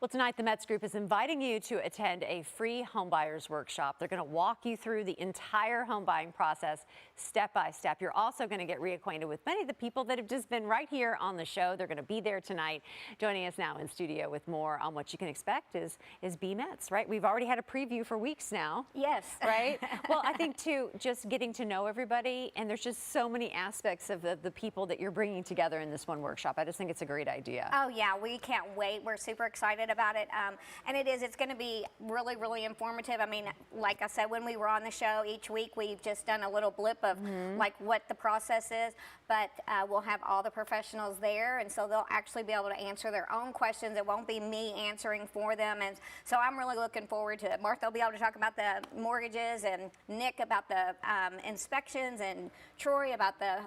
Well, tonight the Metz Group is inviting you to attend a free home buyers workshop. They're going to walk you through the entire home buying process step by step. You're also going to get reacquainted with many of the people that have just been right here on the show. They're going to be there tonight. Joining us now in studio with more on what you can expect is B Metz, right? We've already had a preview for weeks now. Yes. Right? Well, I think too, just getting to know everybody, and there's just so many aspects of the people that you're bringing together in this one workshop. I just think it's a great idea. Oh yeah, we can't wait. We're super excited about it. And it's going to be really, really informative. I mean, like I said, when we were on the show each week, we've just done a little blip of like what the process is, but we'll have all the professionals there, and so they'll actually be able to answer their own questions. It won't be me answering for them, and so I'm really looking forward to it. Martha will be able to talk about the mortgages, and Nick about the inspections, and Troy about the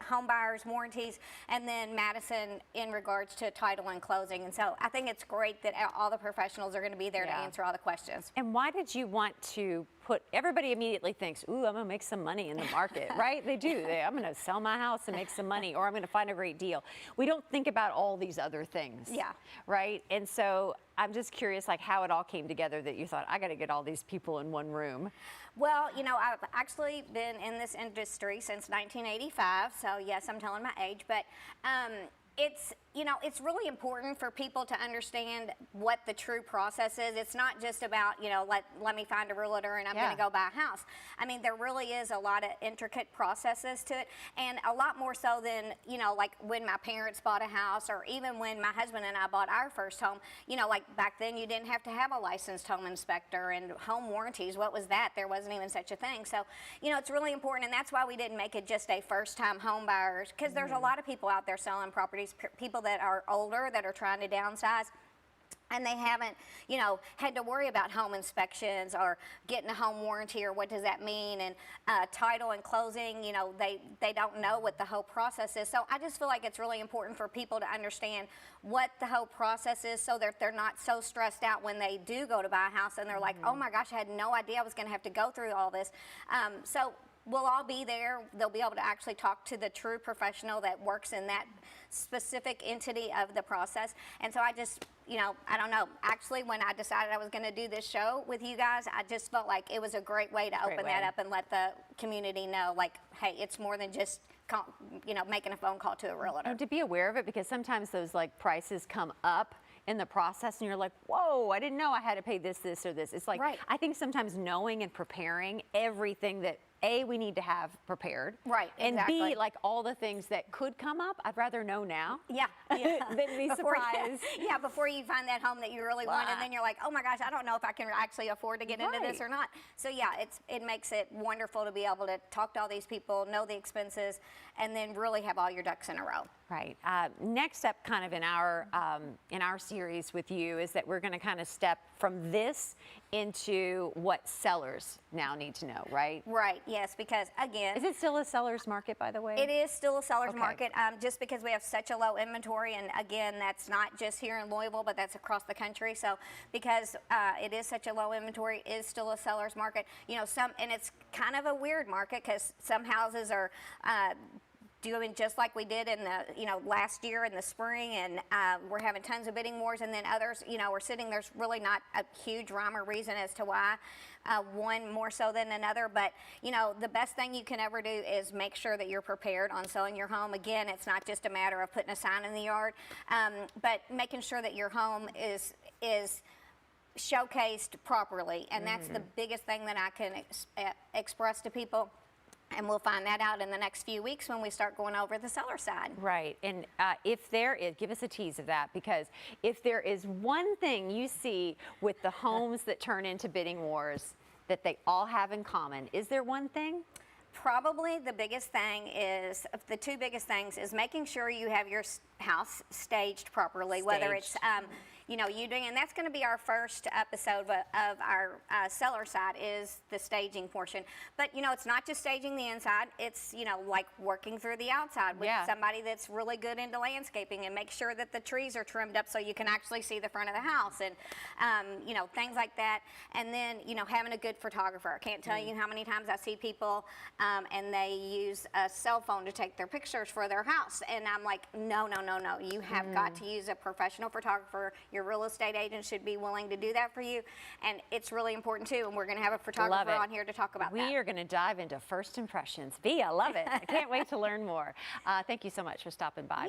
home buyers warranties, and then Madison in regards to title and closing. And so I think it's great that all the professionals are going to be there to answer all the questions. And why did you want to put, everybody immediately thinks, ooh, I'm going to make some money in the market, right? They do. I'm going to sell my house and make some money, or I'm going to find a great deal. We don't think about all these other things. Yeah. Right? And so I'm just curious, like, how it all came together that you thought, I got to get all these people in one room. Well, you know, I've actually been in this industry since 1985, so yes, I'm telling my age, but it's, you know, it's really important for people to understand what the true process is. It's not just about, you know, let me find a realtor and I'm going to go buy a house. I mean, there really is a lot of intricate processes to it, and a lot more so than, you know, like when my parents bought a house, or even when my husband and I bought our first home. You know, like back then you didn't have to have a licensed home inspector, and home warranties, what was that? There wasn't even such a thing. So, you know, it's really important, and that's why we didn't make it just a first-time home buyers, because there's a lot of people out there selling properties, people that are older that are trying to downsize, and they haven't, you know, had to worry about home inspections or getting a home warranty, or what does that mean, and title and closing. You know, they don't know what the whole process is. So I just feel like it's really important for people to understand what the whole process is, so that they're not so stressed out when they do go to buy a house and they're like, oh my gosh, I had no idea I was going to have to go through all this. So we'll all be there. They'll be able to actually talk to the true professional that works in that specific entity of the process. And so I just, you know, I don't know. Actually, when I decided I was going to do this show with you guys, I just felt like it was a great way to open that up and let the community know, like, hey, it's more than just, you know, making a phone call to a realtor. And to be aware of it, because sometimes those like prices come up in the process and you're like, whoa, I didn't know I had to pay this, this, or this. It's like, I think sometimes knowing and preparing everything that A, we need to have prepared. Right, exactly. And B, like all the things that could come up, I'd rather know now. Yeah. Than be surprised. Yeah, before you find that home that you really want, and then you're like, oh my gosh, I don't know if I can actually afford to get into this or not. So yeah, it makes it wonderful to be able to talk to all these people, know the expenses, and then really have all your ducks in a row. Right. Next up, kind of in our series with you, is that we're going to kind of step from this into what sellers now need to know, right? Right. Yes, because again, is it still a seller's market, by the way? It is still a seller's market, just because we have such a low inventory, and again, that's not just here in Louisville, but that's across the country. So because it is such a low inventory, it is still a seller's market. You know, and it's kind of a weird market, because some houses are doing just like we did in the, you know, last year in the spring, and we're having tons of bidding wars, and then others, you know, we're sitting, there's really not a huge rhyme or reason as to why one more so than another. But you know, the best thing you can ever do is make sure that you're prepared on selling your home. Again, it's not just a matter of putting a sign in the yard, but making sure that your home is showcased properly, and that's the biggest thing that I can express to people. And we'll find that out in the next few weeks when we start going over the seller side. Right. And if there is, give us a tease of that, because if there is one thing you see with the homes that turn into bidding wars that they all have in common, is there one thing? Probably the biggest thing is, the two biggest things is making sure you have your house staged properly, whether it's, you know, you doing, and that's going to be our first episode of our seller side, is the staging portion. But, you know, it's not just staging the inside, it's, you know, like working through the outside with somebody that's really good into landscaping, and make sure that the trees are trimmed up so you can actually see the front of the house, and, you know, things like that. And then, you know, having a good photographer. I can't tell you how many times I see people and they use a cell phone to take their pictures for their house. And I'm like, no, no, no, no. You have got to use a professional photographer. Your your real estate agent should be willing to do that for you, and it's really important too. And we're going to have a Love photographer it. on here to talk about that. We are going to dive into first impressions. V, I love it. I can't wait to learn more. Thank you so much for stopping by.